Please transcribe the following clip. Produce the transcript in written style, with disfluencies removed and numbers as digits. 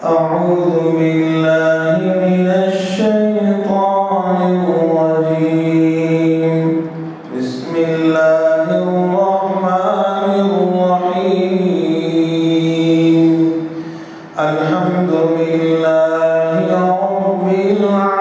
أعوذ بالله من الشيطان الرجيم. بسم الله الرحمن الرحيم. الحمد لله رب العالمين.